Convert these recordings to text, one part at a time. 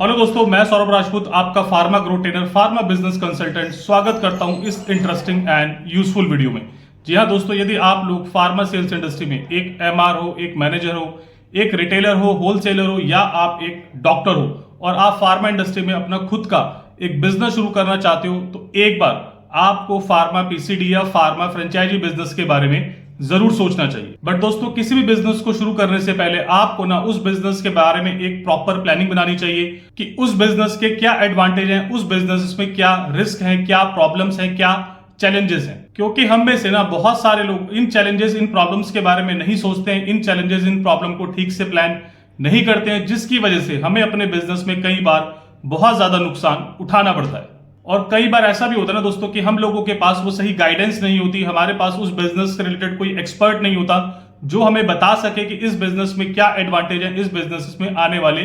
Hello दोस्तों, मैं सौरभ राजपूत आपका pharma grow trainer, pharma business consultant स्वागत करता हूं इस इंटरेस्टिंग एंड यूजफुल वीडियो में। जी हां दोस्तों, यदि आप लोग फार्मा सेल्स इंडस्ट्री में एक एमआर हो, एक मैनेजर हो, एक रिटेलर हो, होलसेलर हो या आप एक डॉक्टर हो और आप फार्मा इंडस्ट्री में अपना खुद का एक बिजनेस शुरू करना चाहते हो तो एक बार आपको फार्मा पीसीडी या फार्मा फ्रेंचाइजी बिजनेस के बारे में जरूर सोचना चाहिए। बट दोस्तों, किसी भी बिजनेस को शुरू करने से पहले आपको ना उस बिजनेस के बारे में एक प्रॉपर प्लानिंग बनानी चाहिए कि उस बिजनेस के क्या एडवांटेज हैं, उस बिजनेस में क्या रिस्क है, क्या प्रॉब्लम्स हैं, क्या चैलेंजेस हैं। क्योंकि हम में से ना बहुत सारे लोग इन चैलेंजेस, इन प्रॉब्लम्स के बारे में नहीं सोचते हैं, इन चैलेंजेस, इन प्रॉब्लम को ठीक से प्लान नहीं करते हैं, जिसकी वजह से हमें अपने बिजनेस में कई बार बहुत ज्यादा नुकसान उठाना पड़ता है। और कई बार ऐसा भी होता है ना दोस्तों कि हम लोगों के पास वो सही गाइडेंस नहीं होती, हमारे पास उस बिजनेस से रिलेटेड कोई एक्सपर्ट नहीं होता जो हमें बता सके कि इस बिजनेस में क्या एडवांटेज है, इस बिजनेस में आने वाले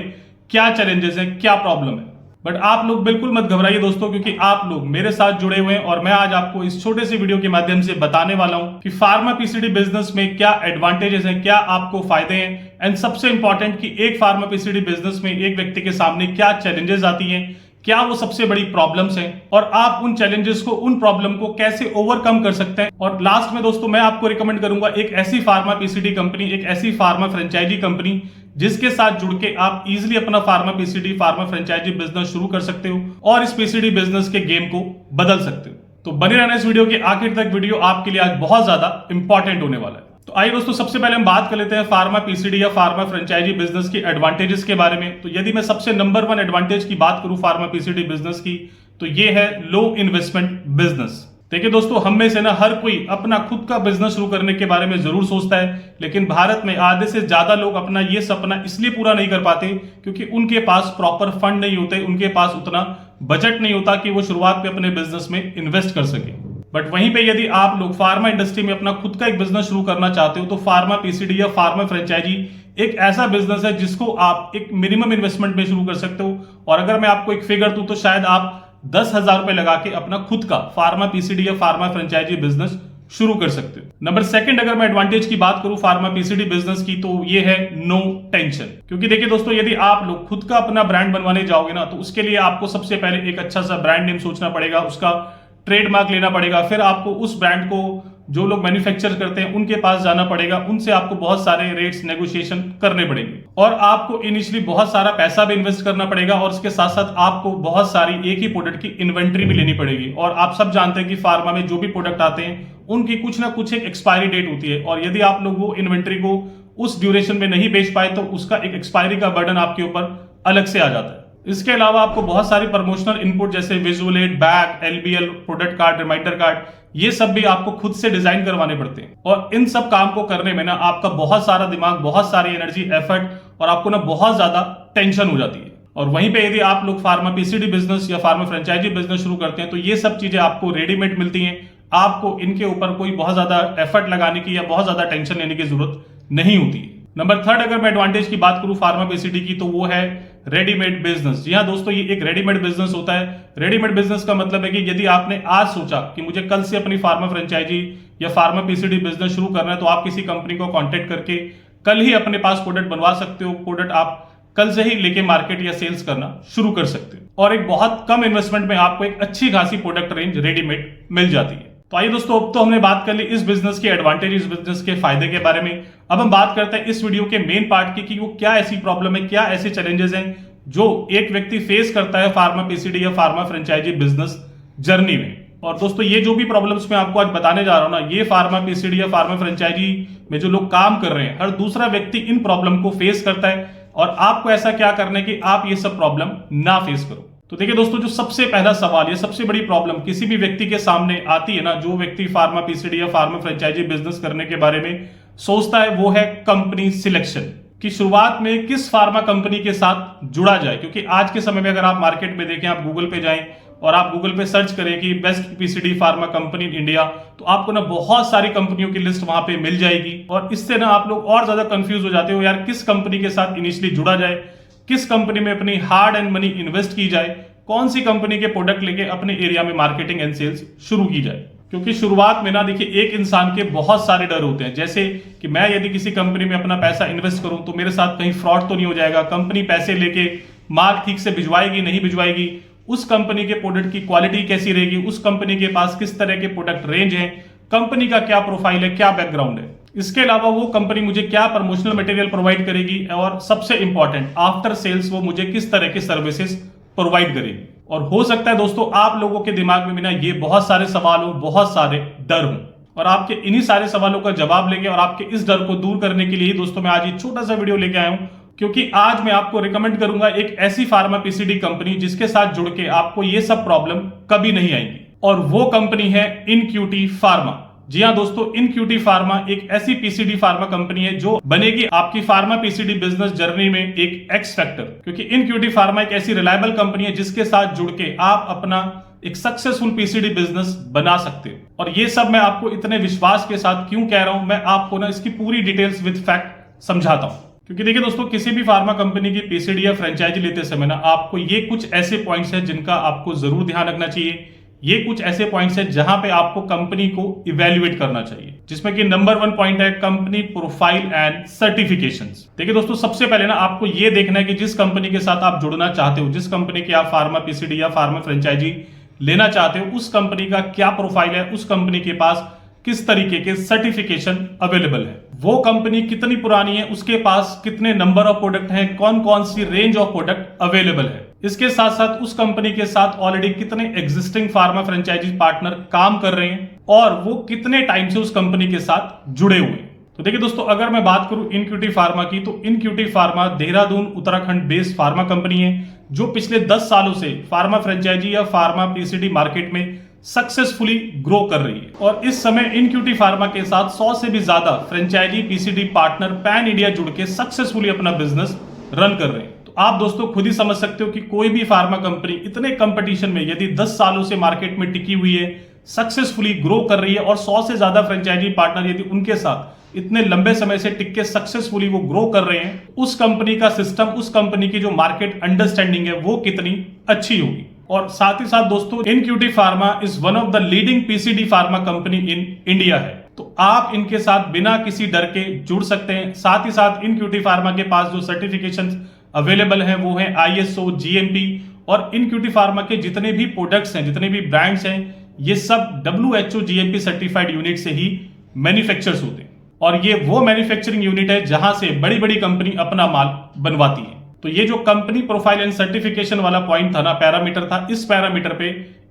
क्या चैलेंजेस हैं, क्या प्रॉब्लम है। बट आप लोग बिल्कुल मत घबराइए दोस्तों, क्योंकि आप लोग मेरे साथ जुड़े हुए हैं और मैं आज आपको इस छोटे से वीडियो के माध्यम से बताने वाला हूं कि फार्मा पीसीडी बिजनेस में क्या एडवांटेजेस हैं, क्या आपको फायदे हैं, एंड सबसे इंपॉर्टेंट कि एक फार्मा पीसीडी बिजनेस में एक व्यक्ति के सामने क्या चैलेंजेस आती हैं, क्या वो सबसे बड़ी प्रॉब्लम्स हैं और आप उन चैलेंजेस को, उन प्रॉब्लम को कैसे ओवरकम कर सकते हैं। और लास्ट में दोस्तों मैं आपको रिकमेंड करूंगा एक ऐसी फार्मा पीसीडी कंपनी, एक ऐसी फार्मा फ्रेंचाइजी कंपनी जिसके साथ जुड़ के आप इजीली अपना pharma PCD, pharma franchise business शुरू कर सकते हो और इस पीसीडी बिजनेस के गेम को बदल सकते हो। तो बने रहना इस वीडियो के आखिर तक, वीडियो आपके लिए आज बहुत ज्यादा इंपॉर्टेंट होने वाला है। तो आइए दोस्तों, सबसे पहले हम बात कर लेते हैं फार्मा पीसीडी या फार्मा फ्रेंचाइजी बिजनेस की एडवांटेजेस के बारे में। तो यदि मैं सबसे नंबर 1 एडवांटेज की बात करूं फार्मा पीसीडी बिजनेस की, तो ये है लो इन्वेस्टमेंट बिजनेस। देखिए दोस्तों, हम में से ना हर कोई अपना खुद का बिजनेस शुरू करने के बारे में जरूर सोचता है, लेकिन भारत में आधे से ज्यादा लोग अपना ये सपना इसलिए पूरा नहीं कर पाते क्योंकि उनके पास प्रॉपर फंड नहीं होते, उनके पास उतना बजट नहीं होता कि वो शुरुआत में अपने बिजनेस में इन्वेस्ट कर सके। बट वहीं पे यदि आप लोग फार्मा इंडस्ट्री में अपना खुद का एक बिजनेस शुरू करना चाहते हो तो फार्मा पीसीडी या फार्मा फ्रेंचाइजी एक ऐसा बिजनेस है जिसको आप एक मिनिमम इन्वेस्टमेंट में शुरू कर सकते हो। और अगर मैं आपको एक फिगर दूं तो शायद आप 10,000 रुपए लगा के अपना खुद का फार्मा पीसीडी या फार्मा फ्रेंचाइजी बिजनेस शुरू कर सकते हो। नंबर 2 अगर मैं एडवांटेज की बात करूं फार्मा पीसीडी बिजनेस की, तो ये है नो टेंशन। क्योंकि देखिए दोस्तों, यदि आप लोग खुद का अपना ब्रांड बनवाने जाओगे ना तो उसके लिए आपको सबसे पहले एक अच्छा सा ब्रांड नेम सोचना पड़ेगा, उसका ट्रेडमार्क लेना पड़ेगा, फिर आपको उस ब्रांड को जो लोग मैन्युफैक्चर करते हैं उनके पास जाना पड़ेगा, उनसे आपको बहुत सारे रेट्स नेगोशिएशन करने पड़ेंगे और आपको इनिशियली बहुत सारा पैसा भी इन्वेस्ट करना पड़ेगा और उसके साथ साथ आपको बहुत सारी एक ही प्रोडक्ट की इन्वेंट्री भी लेनी पड़ेगी। और आप सब जानते हैं कि फार्मा में जो भी प्रोडक्ट आते हैं उनकी कुछ ना कुछ एक एक्सपायरी डेट होती है और यदि आप लोग वो इन्वेंट्री को उस ड्यूरेशन में नहीं बेच पाए तो उसका एक एक्सपायरी का बर्डन आपके ऊपर अलग से आ जाता है। इसके अलावा आपको बहुत सारी प्रमोशनल इनपुट जैसे visual aid, bag, LBL, product card, reminder card, ये सब भी आपको खुद से डिजाइन करवाने पड़ते हैं। और इन सब काम को करने में ना आपका बहुत सारा दिमाग, बहुत सारी एनर्जी, एफर्ट और आपको ना बहुत ज्यादा टेंशन हो जाती है। और वहीं पे यदि आप लोग फार्मा पीसीडी बिजनेस या फार्मा फ्रेंचाइजी बिजनेस शुरू करते हैं तो ये सब चीजें आपको रेडीमेड मिलती हैं, आपको इनके ऊपर कोई बहुत ज्यादा एफर्ट लगाने की या बहुत ज्यादा टेंशन लेने की जरूरत नहीं होती है। नंबर 3 अगर मैं एडवांटेज की बात करूं फार्मा पीसीडी की, तो वो है रेडीमेड बिजनेस। जी हाँ दोस्तों, ये एक रेडीमेड बिजनेस होता है। रेडीमेड बिजनेस का मतलब है कि यदि आपने आज सोचा कि मुझे कल से अपनी फार्मा फ्रेंचाइजी या फार्मा पीसीडी बिजनेस शुरू करना है, तो आप किसी कंपनी को कांटेक्ट करके कल ही अपने पास प्रोडक्ट बनवा सकते हो। प्रोडक्ट आप कल से ही लेके मार्केट या सेल्स करना शुरू कर सकते हो और एक बहुत कम इन्वेस्टमेंट में आपको एक अच्छी खासी प्रोडक्ट रेंज रेडीमेड मिल जाती है। तो आइए दोस्तों, अब तो हमने बात कर ली इस बिजनेस के एडवांटेज, इस बिजनेस के फायदे के बारे में। अब हम बात करते हैं इस वीडियो के मेन पार्ट की कि वो क्या ऐसी प्रॉब्लम है, क्या ऐसे चैलेंजेस हैं जो एक व्यक्ति फेस करता है फार्मा पीसीडी या फार्मा फ्रेंचाइजी बिजनेस जर्नी में। और दोस्तों, ये जो भी प्रॉब्लम्स मैं आपको आज बताने जा रहा हूं ना, ये फार्मा पीसीडी या फार्मा फ्रेंचाइजी में जो लोग काम कर रहे हैं, हर दूसरा व्यक्ति इन प्रॉब्लम को फेस करता है और आपको ऐसा क्या करना है कि आप ये सब प्रॉब्लम ना फेस करो। तो देखिए दोस्तों, जो सबसे पहला सवाल, ये सबसे बड़ी प्रॉब्लम किसी भी व्यक्ति के सामने आती है ना, जो व्यक्ति फार्मा पीसीडी या फार्मा फ्रेंचाइजी बिजनेस करने के बारे में सोचता है, वो है कंपनी सिलेक्शन। कि शुरुआत में किस फार्मा कंपनी के साथ जुड़ा जाए। क्योंकि आज के समय में अगर आप मार्केट में देखें, आप गूगल पे जाएं और आप गूगल पे सर्च करें कि best PCD pharma company in India, तो आपको ना बहुत सारी कंपनियों की लिस्ट वहां पे मिल जाएगी और इससे ना आप लोग और ज्यादा कंफ्यूज हो जाते हो, यार किस कंपनी के साथ इनिशियली जुड़ा जाए, किस कंपनी में अपनी हार्ड एंड मनी इन्वेस्ट की जाए, कौन सी कंपनी के प्रोडक्ट लेके अपने एरिया में मार्केटिंग एंड सेल्स शुरू की जाए। क्योंकि शुरुआत में ना देखिए, एक इंसान के बहुत सारे डर होते हैं, जैसे कि मैं यदि किसी कंपनी में अपना पैसा इन्वेस्ट करूं तो मेरे साथ कहीं फ्रॉड तो नहीं हो जाएगा, कंपनी पैसे लेके माल ठीक से भिजवाएगी नहीं भिजवाएगी, उस कंपनी के प्रोडक्ट की क्वालिटी कैसी रहेगी, उस कंपनी के पास किस तरह के प्रोडक्ट रेंज है, कंपनी का क्या प्रोफाइल है, क्या बैकग्राउंड है, इसके अलावा वो कंपनी मुझे क्या प्रमोशनल मटेरियल प्रोवाइड करेगी, और सबसे इंपॉर्टेंट आफ्टर सेल्स वो मुझे किस तरह की सर्विसेज प्रोवाइड करेगी। और हो सकता है दोस्तों आप लोगों के दिमाग में भी ना ये बहुत सारे सवाल हो, बहुत सारे डर हो, और आपके इन्हीं सारे सवालों का जवाब लेके और आपके इस डर को दूर करने के लिए दोस्तों मैं आज ये छोटा सा वीडियो लेके आया हूं, क्योंकि आज मैं आपको रिकमेंड करूंगा एक ऐसी फार्मा पीसीडी कंपनी जिसके साथ जुड़ के आपको ये सब प्रॉब्लम कभी नहीं आएंगी, और वो कंपनी है इनक्यूटी फार्मा। जी हाँ दोस्तों, इनक्यूटी फार्मा एक ऐसी पीसीडी फार्मा कंपनी है जो बनेगी आपकी फार्मा पीसीडी बिजनेस जर्नी में एक एक्स फैक्टर, क्योंकि इनक्यूटी फार्मा एक ऐसी रिलायबल कंपनी है जिसके साथ जुड़ के आप अपना एक सक्सेसफुल पीसीडी बिजनेस बना सकते हो। और ये सब मैं आपको इतने विश्वास के साथ क्यों कह रहा हूं, मैं आपको ना इसकी पूरी डिटेल्स विद फैक्ट समझाता हूं। क्योंकि देखिए दोस्तों, किसी भी फार्मा कंपनी की पीसीडी या फ्रेंचाइजी लेते समय ना आपको ये कुछ ऐसे पॉइंट्स हैं जिनका आपको जरूर ध्यान रखना चाहिए। ये कुछ ऐसे पॉइंट्स हैं जहां पे आपको कंपनी को इवैल्यूएट करना चाहिए, जिसमें कि नंबर 1 पॉइंट है कंपनी प्रोफाइल एंड सर्टिफिकेशंस। देखिए दोस्तों, सबसे पहले ना आपको ये देखना है कि जिस कंपनी के साथ आप जुड़ना चाहते हो, जिस कंपनी की आप फार्मा पीसीडी या फार्मा फ्रेंचाइजी लेना चाहते हो, उस कंपनी का क्या प्रोफाइल है, उस कंपनी के पास किस तरीके के सर्टिफिकेशन अवेलेबल है, वो कंपनी कितनी पुरानी है, उसके पास कितने नंबर ऑफ प्रोडक्ट हैं, कौन कौन सी रेंज ऑफ प्रोडक्ट अवेलेबल है, इसके साथ साथ उस कंपनी के साथ ऑलरेडी कितने एग्जिस्टिंग फार्मा फ्रेंचाइजी पार्टनर काम कर रहे हैं और वो कितने टाइम से उस कंपनी के साथ जुड़े हुए हैं। तो देखिए दोस्तों, अगर मैं बात करूं इनक्यूटी फार्मा की, तो इनक्यूटी pharma Dehradun Uttarakhand based pharma company है जो पिछले 10 सालों से फार्मा फ्रेंचाइजी या फार्मा पीसीडी मार्केट में सक्सेसफुली ग्रो कर रही है। और इस समय इनक्यूटी फार्मा के साथ 100 से भी ज्यादा franchise PCD partner pan India जुड़ के सक्सेसफुली अपना बिजनेस रन कर रहे हैं। तो आप दोस्तों खुद ही समझ सकते हो कि कोई भी फार्मा कंपनी इतने कंपटीशन में यदि 10 सालों से मार्केट में टिकी हुई है, सक्सेसफुली ग्रो कर रही है, और 100 से ज्यादा फ्रेंचाइजी पार्टनर यदि उनके साथ इतने लंबे समय से टिक के सक्सेसफुली वो ग्रो कर रहे हैं, उस कंपनी का सिस्टम, उस कंपनी की जो मार्केट अंडरस्टैंडिंग है वो कितनी अच्छी होगी। और साथ ही साथ दोस्तों, इनक्यूटी pharma is one of the leading PCD pharma company in India है। तो आप इनके साथ बिना किसी डर के जुड़ सकते हैं। साथ ही साथ इनक्यूटी फार्मा के पास जो सर्टिफिकेशन अवेलेबल हैं वो हैं आईएसओ, जीएमपी, और इनक्यूटी फार्मा के जितने भी प्रोडक्ट्स हैं, जितने भी ब्रांड्स हैं, ये सब WHO जीएमपी सर्टिफाइड यूनिट से ही मैन्युफैक्चर्स होते हैं। और ये वो मैन्युफैक्चरिंग यूनिट है जहां से बड़ी बड़ी कंपनी अपना माल बनवाती है। तो ये जो कंपनी प्रोफाइल एंड सर्टिफिकेशन वाला पॉइंट था ना, पैरामीटर था, इस पैरामीटर पे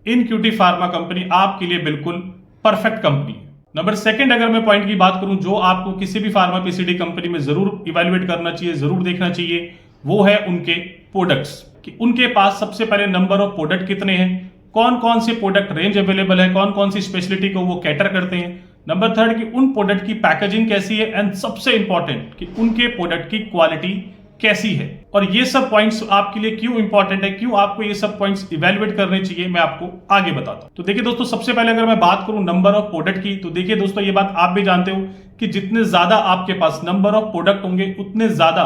इनक्यूटी फार्मा कंपनी आपके लिए बिल्कुल परफेक्ट कंपनी है। नंबर 2 अगर मैं पॉइंट की बात करूं जो आपको किसी भी फार्मा पीसीडी कंपनी में जरूर इवैल्यूएट करना चाहिए, जरूर देखना चाहिए, वो है उनके प्रोडक्ट्स, कि उनके पास सबसे पहले नंबर ऑफ प्रोडक्ट कितने हैं, कौन कौन से प्रोडक्ट रेंज अवेलेबल है, कौन कौन सी स्पेशलिटी को वो कैटर करते हैं। नंबर 3 कि उन प्रोडक्ट की पैकेजिंग कैसी है, एंड सबसे इंपॉर्टेंट कि उनके प्रोडक्ट की क्वालिटी कैसी है। और ये सब पॉइंट्स आपके लिए क्यों इंपॉर्टेंट है, क्यों आपको ये सब पॉइंट्स इवैल्यूएट करने चाहिए, मैं आपको आगे बताता हूं। तो देखिए दोस्तों, सबसे पहले अगर मैं बात करूं नंबर ऑफ प्रोडक्ट की, तो देखिए दोस्तों, ये बात आप भी जानते हो कि जितने ज्यादा आपके पास नंबर ऑफ प्रोडक्ट होंगे उतने ज्यादा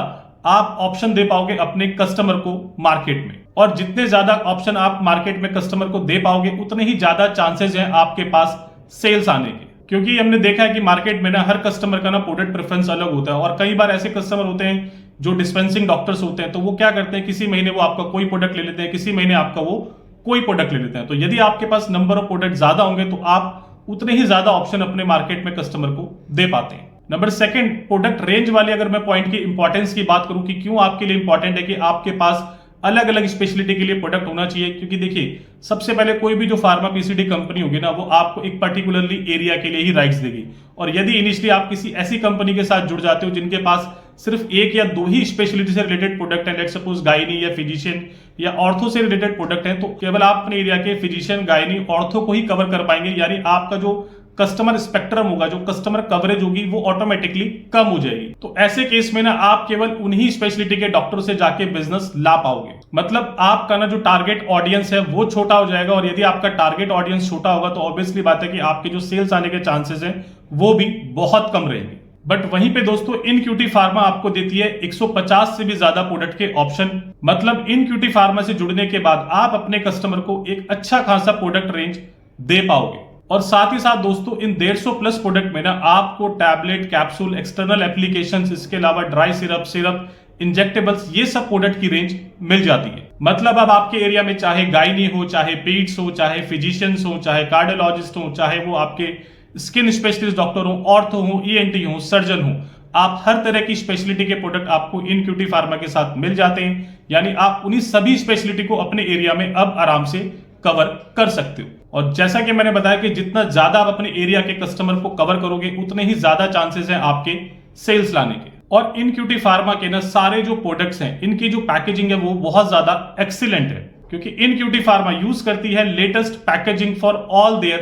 आप ऑप्शन दे पाओगे अपने कस्टमर को मार्केट में, और जितने ज्यादा ऑप्शन आप मार्केट में कस्टमर को दे पाओगे उतने ही ज्यादा चांसेस हैं आपके पास सेल्स आने के। क्योंकि हमने देखा है कि मार्केट में ना हर कस्टमर का ना प्रोडक्ट प्रेफरेंस अलग होता है, और कई बार ऐसे कस्टमर होते हैं जो डिस्पेंसिंग डॉक्टर्स होते हैं, तो वो क्या करते हैं, किसी महीने वो आपका कोई प्रोडक्ट ले लेते हैं, किसी महीने आपका वो कोई प्रोडक्ट ले लेते हैं। तो यदि आपके पास नंबर ऑफ प्रोडक्ट ज्यादा होंगे तो आप उतने ही ज्यादा ऑप्शन अपने मार्केट में कस्टमर को दे पाते हैं। नंबर 2 प्रोडक्ट रेंज वाले अगर मैं पॉइंट की इंपॉर्टेंस की बात करूं कि क्यों आपके लिए इंपॉर्टेंट है कि आपके पास अलग अलग स्पेशलिटी के लिए प्रोडक्ट होना चाहिए। क्योंकि देखिए, सबसे पहले कोई भी जो फार्मा पीसीडी कंपनी होगी ना, वो आपको एक पर्टिकुलरली एरिया के लिए ही राइट्स देगी। और यदि इनिशियली आप किसी ऐसी कंपनी के साथ जुड़ जाते हो जिनके पास सिर्फ 1 या 2 ही स्पेशलिटी से रिलेटेड प्रोडक्ट है, लेट्स सपोज गायनी या फिजिशियन या ऑर्थो से रिलेटेड प्रोडक्ट है, तो केवल आप अपने एरिया के फिजिशियन, गायनी, ऑर्थो को ही कवर कर पाएंगे। यानी आपका जो कस्टमर स्पेक्ट्रम होगा, जो कस्टमर कवरेज होगी, वो ऑटोमेटिकली कम हो जाएगी। तो ऐसे केस में ना आप केवल उन्हीं स्पेशलिटी के डॉक्टर से जाके बिजनेस ला पाओगे। मतलब आपका ना जो टारगेट ऑडियंस है वो छोटा हो जाएगा, और यदि आपका टारगेट ऑडियंस छोटा होगा तो ऑब्वियसली बात है कि आपके जो सेल्स आने के चांसेस हैं वो भी बहुत कम रहेंगे। बट वहीं पे दोस्तों, इनक्यूटी फार्मा आपको देती है 150 से भी ज्यादा प्रोडक्ट के ऑप्शन। मतलब इनक्यूटी फार्मा से जुड़ने के बाद आप अपने कस्टमर को एक अच्छा खासा प्रोडक्ट रेंज दे पाओगे। और साथ ही साथ दोस्तों, इन 150+ प्रोडक्ट में ना आपको टैबलेट, कैप्सूल, एक्सटर्नल एप्लीकेशंस, इसके अलावा ड्राई सिरप, इंजेक्टेबल्स, ये सब प्रोडक्ट की रेंज मिल जाती है। मतलब अब आपके एरिया में चाहे गायनी हो, चाहे पेट्स हो, चाहे फिजिशियंस हो, चाहे कार्डियोलॉजिस्ट हो, चाहे वो आपके स्किन स्पेशलिस्ट डॉक्टर हो, ऑर्थो हो, ईएनटी हो, सर्जन हो, आप हर तरह की स्पेशलिटी के प्रोडक्ट आपको इन क्यूटी फार्मा के साथ मिल जाते हैं। यानी आप उन्हीं सभी स्पेशलिटी को अपने एरिया में अब आराम से कवर कर सकते हो। और जैसा कि मैंने बताया कि जितना ज्यादा आप अपने एरिया के कस्टमर को कवर करोगे उतने ही ज्यादा चांसेस हैं आपके सेल्स लाने के। और इन क्यूटी फार्मा के ना सारे जो प्रोडक्ट्स हैं, इनकी जो पैकेजिंग है वो बहुत ज्यादा एक्सीलेंट है, क्योंकि इन क्यूटी फार्मा यूज करती है latest packaging for all their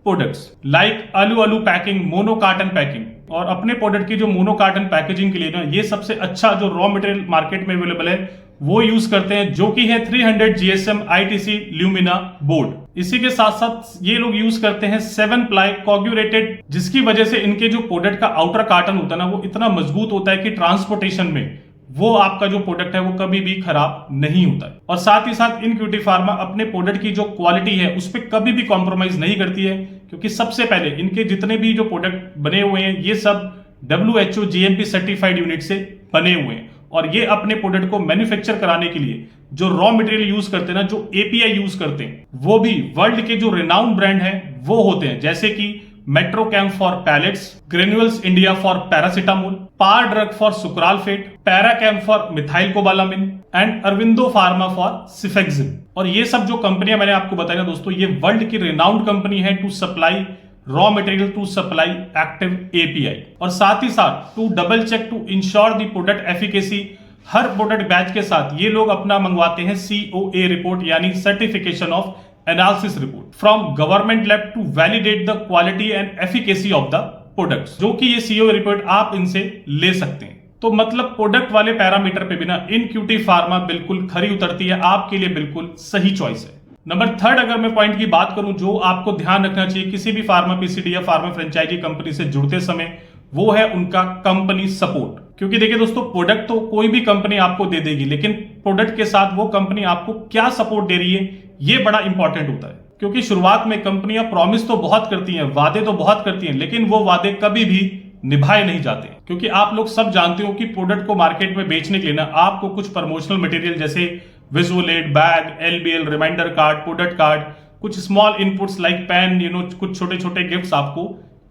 products like अलू पैकिंग, मोनो कार्टन पैकिंग। और अपने प्रोडक्ट की जो मोनो कार्टन पैकेजिंग के लिए ना ये सबसे अच्छा जो रॉ मटेरियल मार्केट में अवेलेबल है वो यूज करते हैं, जो कि है 300 GSM ITC ल्यूमिना बोर्ड। इसी के साथ साथ ये लोग यूज करते हैं 7 प्लाई कोगुलेटेड, जिसकी वजह से इनके जो प्रोडक्ट का आउटर कार्टन होता है ना वो इतना मजबूत होता है कि ट्रांसपोर्टेशन में वो आपका जो प्रोडक्ट है वो कभी भी खराब नहीं होता है। और साथ ही साथ इन क्यूटी फार्मा अपने प्रोडक्ट की जो क्वालिटी है उस पर कभी भी कॉम्प्रोमाइज नहीं करती है, क्योंकि सबसे पहले इनके जितने भी जो प्रोडक्ट बने हुए हैं ये सब WHO GMP सर्टिफाइड यूनिट से बने हुए हैं। और ये अपने प्रोडक्ट को मैन्युफैक्चर कराने के लिए जो रॉ मटेरियल यूज करते हैं ना, जो API यूज करते हैं, वो भी वर्ल्ड के जो रिनाउंड ब्रांड हैं वो होते हैं, जैसे कि Metrocam for pellets, Granules India for paracetamol, Par Drug for sucralfate, Paracam for methylcobalamin and Aurobindo pharma for cefixime. और ये सब जो कंपनियां मैंने आपको बताई ना दोस्तों, ये वर्ल्ड की रिनाउंड कंपनी है to supply raw material, to supply active API। और साथ ही साथ to double check, to ensure the product efficacy, हर प्रोडक्ट बैच के साथ ये लोग अपना मंगवाते हैं COA रिपोर्ट, यानी certification of analysis report from government lab to validate the quality and efficacy of the products, जो कि ये COA रिपोर्ट आप इनसे ले सकते हैं। तो मतलब प्रोडक्ट वाले पैरामीटर पे बिना इन क्यूटी फार्मा बिल्कुल खरी उतरती है, आपके लिए बिल्कुल सही चॉइस है। नंबर 3 अगर मैं पॉइंट की बात करूं जो आपको ध्यान रखना चाहिए किसी भी फार्मा PCD या फार्मा फ्रेंचाइजी कंपनी से जुड़ते समय, वो है उनका कंपनी सपोर्ट। क्योंकि देखिए दोस्तों, प्रोडक्ट तो कोई भी कंपनी आपको दे देगी, लेकिन प्रोडक्ट के साथ वो कंपनी आपको क्या सपोर्ट दे रही है ये बड़ा इंपॉर्टेंट होता है। क्योंकि शुरुआत में कंपनियां प्रॉमिस तो बहुत करती हैं, वादे तो बहुत करती हैं, लेकिन वो वादे कभी भी निभाए नहीं जाते। क्योंकि आप लोग सब जानते हो कि प्रोडक्ट को मार्केट में बेचने के लिए ना आपको कुछ प्रमोशनल मटेरियल जैसे visual aid, bag, LBL, reminder card, product card, कुछ स्मॉल इनपुट्स लाइक पेन, कुछ छोटे छोटे गिफ्ट्स आपको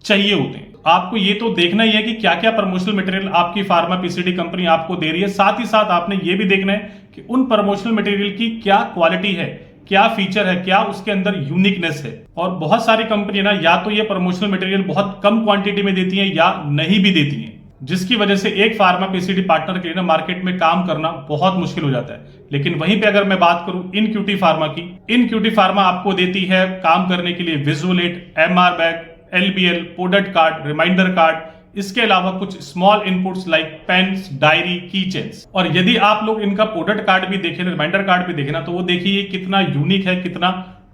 चाहिए होते हैं। आपको ये तो देखना ही है कि क्या क्या प्रमोशनल मटेरियल आपकी फार्मा PCD कंपनी आपको दे रही है। साथ ही साथ आपने ये भी देखना है कि उन प्रमोशनल मटेरियल की क्या क्वालिटी है, क्या फीचर है, क्या उसके अंदर यूनिकनेस है। और बहुत सारी कंपनी ना या तो ये प्रमोशनल मटेरियल बहुत कम क्वांटिटी में देती है या नहीं भी देती है, जिसकी वजह से एक फार्मा PCD पार्टनर के लिए ना मार्केट में काम करना बहुत मुश्किल हो जाता है। लेकिन वहीं पे अगर मैं बात करूं इन क्यूटी फार्मा की, इन क्यूटी फार्मा आपको देती है काम करने के लिए visual aid, MR bag, LBL, product card, reminder card, इसके अलावा कुछ small inputs like pens, diary, key chains. और यदि आप लोग इनका प्रोडक्ट कार्ड भी देखें, रिमाइंडर कार्ड भी देखें ना, तो वो देखिए कितना यूनिक है, कितना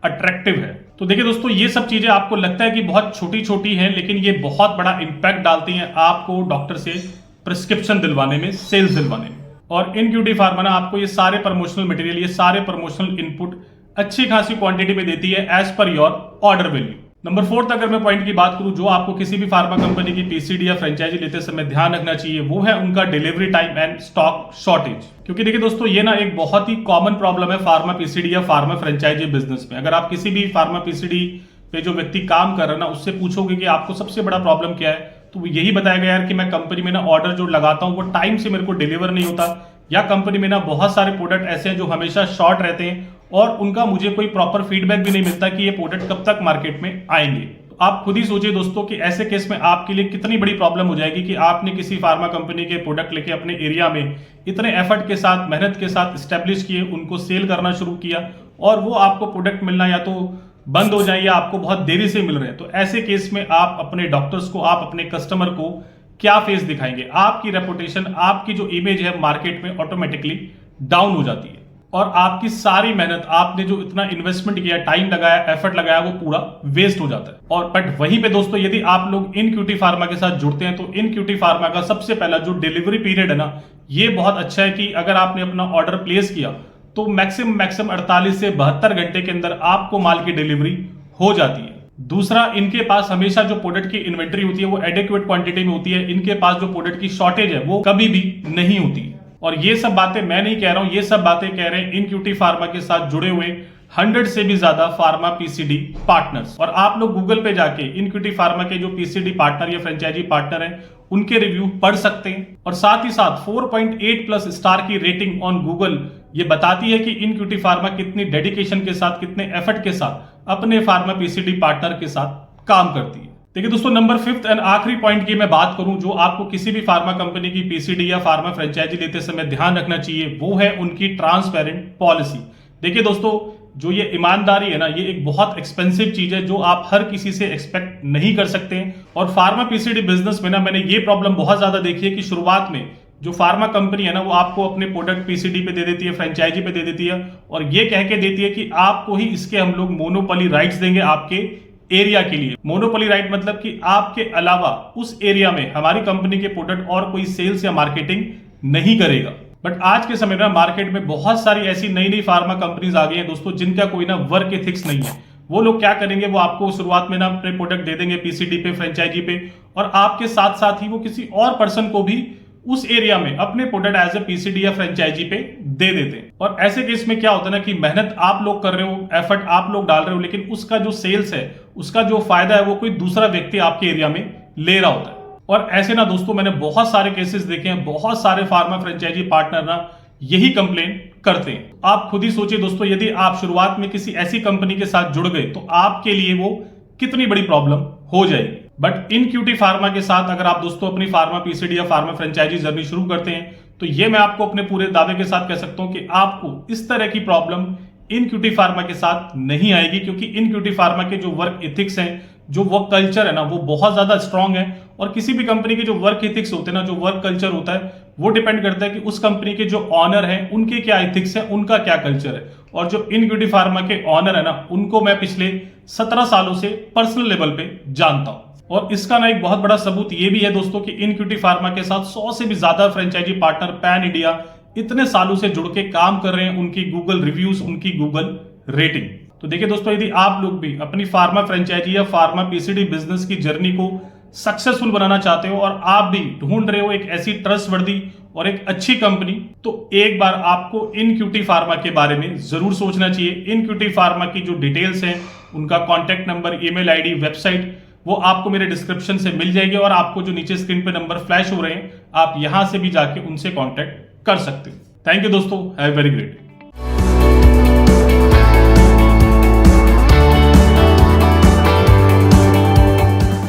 अट्रैक्टिव है। तो देखिए दोस्तों, ये सब चीजें आपको लगता है कि बहुत छोटी छोटी हैं, लेकिन ये बहुत बड़ा इंपैक्ट डालती हैं आपको डॉक्टर से प्रिस्क्रिप्शन दिलवाने में, सेल्स दिलवाने में। और इन क्यूटी फार्मा ना आपको ये सारे प्रमोशनल मटेरियल, ये सारे प्रमोशनल इनपुट अच्छी खासी क्वांटिटी में देती है as per your order value. Number 4 अगर मैं पॉइंट की बात करूं जो आपको किसी भी फार्मा कंपनी की PCD या फ्रेंचाइजी लेते समय ध्यान रखना चाहिए, वो है उनका delivery time and stock shortage. क्योंकि देखिए दोस्तों, ये ना एक बहुत ही कॉमन प्रॉब्लम है फार्मा PCD या फार्मा फ्रेंचाइजी बिजनेस में। अगर आप किसी भी फार्मा PCD पे जो व्यक्ति काम कर रहा है ना, उससे पूछोगे कि आपको सबसे बड़ा प्रॉब्लम क्या है, तो यही बताया गया यार कि मैं कंपनी में ना ऑर्डर जो लगाता हूं वो टाइम से मेरे को डिलीवर नहीं होता, या कंपनी में ना बहुत सारे प्रोडक्ट ऐसे हैं जो हमेशा शॉर्ट रहते हैं और उनका मुझे कोई प्रॉपर फीडबैक भी नहीं मिलता कि ये प्रोडक्ट कब तक मार्केट में आएंगे। तो आप खुद ही सोचिए दोस्तों कि ऐसे केस में आपके लिए कितनी बड़ी प्रॉब्लम हो जाएगी कि आपने किसी फार्मा कंपनी के प्रोडक्ट लेके अपने एरिया में इतने एफर्ट के साथ, मेहनत के साथ स्टैब्लिश किए, उनको सेल करना शुरू किया और वो आपको प्रोडक्ट मिलना या तो बंद हो जाए या आपको बहुत देरी से मिल रहे हैं। तो ऐसे केस में आप अपने डॉक्टर्स को, आप अपने कस्टमर को क्या फेस दिखाएंगे? आपकी रेपुटेशन, आपकी जो इमेज है मार्केट में ऑटोमेटिकली डाउन हो जाती है और आपकी सारी मेहनत, आपने जो इतना इन्वेस्टमेंट किया, टाइम लगाया, एफर्ट लगाया, वो पूरा वेस्ट हो जाता है। और बट वहीं पे दोस्तों, यदि आप लोग इन क्यूटी फार्मा के साथ जुड़ते हैं तो इन क्यूटी फार्मा का सबसे पहला जो डिलीवरी पीरियड है ना, ये बहुत अच्छा है कि अगर आपने अपना ऑर्डर प्लेस किया तो मैक्सिमम 48 से 72 घंटे के अंदर आपको माल की डिलीवरी हो जाती है। दूसरा, इनके पास हमेशा जो प्रोडक्ट की इन्वेंट्री होती है वो एडिक्वेट क्वांटिटी में होती है। इनके पास जो प्रोडक्ट की शॉर्टेज है वो कभी भी नहीं होती है। और ये सब बातें मैं नहीं कह रहा हूं, ये सब बातें कह रहे हैं इनक्यूटी फार्मा के साथ जुड़े हुए 100 से भी ज्यादा फार्मा पीसीडी पार्टनर्स। और आप लोग गूगल पे जाके इनक्यूटी फार्मा के जो पीसीडी पार्टनर या फ्रेंचाइजी पार्टनर हैं उनके रिव्यू पढ़ सकते हैं। और साथ ही साथ 4.8 प्लस स्टार की रेटिंग ऑन गूगल ये बताती है कि इनक्यूटी फार्मा कितनी डेडिकेशन के साथ, कितने एफर्ट के साथ अपने फार्मा पीसीडी पार्टनर के साथ काम करती है। देखिए दोस्तों, नंबर 5 एंड आखिरी पॉइंट की मैं बात करूं जो आपको किसी भी फार्मा कंपनी की पीसीडी या फार्मा फ्रेंचाइजी लेते समय ध्यान रखना चाहिए, वो है उनकी ट्रांसपेरेंट पॉलिसी। देखिए दोस्तों, जो ये ईमानदारी है ना, ये एक बहुत एक्सपेंसिव चीज है जो आप हर किसी से एक्सपेक्ट नहीं कर सकते हैं। और फार्मा पीसीडी बिजनेस में ना मैंने ये प्रॉब्लम बहुत ज्यादा देखी है कि शुरुआत में जो फार्मा कंपनी है ना वो आपको अपने प्रोडक्ट पीसीडी पे दे देती है, फ्रेंचाइजी पे दे देती है और ये कह के देती है कि आपको ही इसके हम लोग मोनोपोली राइट्स देंगे आपके एरिया के लिए। मोनोपोली राइट मतलब कि आपके अलावा उस एरिया में हमारी कंपनी के प्रोडक्ट और कोई सेल्स या मार्केटिंग नहीं करेगा। बट आज के समय में मार्केट में बहुत सारी ऐसी नई नई फार्मा कंपनीज आ गई हैं दोस्तों जिनका कोई ना वर्क एथिक्स नहीं है। वो लोग क्या करेंगे, वो आपको शुरुआत में ना अपने प्रोडक्ट दे देंगे पीसीडी पे, फ्रेंचाइजी पे, और आपके साथ साथ ही वो किसी और पर्सन को भी उस एरिया में अपने प्रोडक्ट एज ए पीसीडी या फ्रेंचाइजी पे दे देते हैं। और ऐसे केस में क्या होता है ना कि मेहनत आप लोग कर रहे हो, एफर्ट आप लोग डाल रहे हो, लेकिन उसका जो सेल्स है, उसका जो फायदा है वो कोई दूसरा व्यक्ति आपके एरिया में ले रहा होता है। और ऐसे ना दोस्तों मैंने बहुत सारे केसेस देखे हैं, बहुत सारे फार्मा फ्रेंचाइजी पार्टनर ना यही कंप्लेन करते हैं। आप खुद ही सोचिए दोस्तों, यदि आप शुरुआत में किसी ऐसी कंपनी के साथ जुड़ गए तो आपके लिए वो कितनी बड़ी प्रॉब्लम हो जाएगी। बट इनक्यूटी फार्मा के साथ अगर आप दोस्तों अपनी फार्मा पीसीडी या फार्मा फ्रेंचाइजी जर्नी शुरू करते हैं तो ये मैं आपको अपने पूरे दावे के साथ कह सकता हूं कि आपको इस तरह की प्रॉब्लम इनक्यूटी फार्मा के साथ नहीं आएगी, क्योंकि इनक्यूटी फार्मा के जो वर्क एथिक्स हैं, जो वर्क कल्चर है ना, वो बहुत ज्यादा स्ट्रांग है। और किसी भी कंपनी के जो वर्क एथिक्स होते हैं ना, जो वर्क कल्चर होता है, वो डिपेंड करता है कि उस कंपनी के जो ऑनर हैं उनके क्या एथिक्स है, उनका क्या कल्चर है। और जो इनक्यूटी फार्मा के ऑनर है ना, उनको मैं पिछले 17 सालों से पर्सनल लेवल पे जानता हूं। और इसका ना एक बहुत बड़ा सबूत ये भी है दोस्तों कि इनक्यूटी फार्मा के साथ 100 से भी ज्यादा फ्रेंचाइजी पार्टनर पैन इंडिया इतने सालों से जुड़ के काम कर रहे हैं। उनकी गूगल रिव्यूज, उनकी गूगल रेटिंग। तो देखिए दोस्तों, यदि आप लोग भी अपनी फार्मा फ्रेंचाइजी या फार्मा पीसीडी बिजनेस की जर्नी को सक्सेसफुल बनाना चाहते हो और आप भी ढूंढ रहे हो एक ऐसी ट्रस्टवर्दी और एक अच्छी कंपनी, तो एक बार आपको इनक्यूटी फार्मा के बारे में जरूर सोचना चाहिए। इनक्यूटी फार्मा की जो डिटेल्स हैं, उनका contact number, email ID, website, वो आपको मेरे डिस्क्रिप्शन से मिल जाएगी। और आपको जो नीचे स्क्रीन पे नंबर फ्लैश हो रहे हैं, आप यहां से भी जाके उनसे कॉन्टैक्ट कर सकते हो। थैंक यू दोस्तों, हैव वेरी ग्रेट।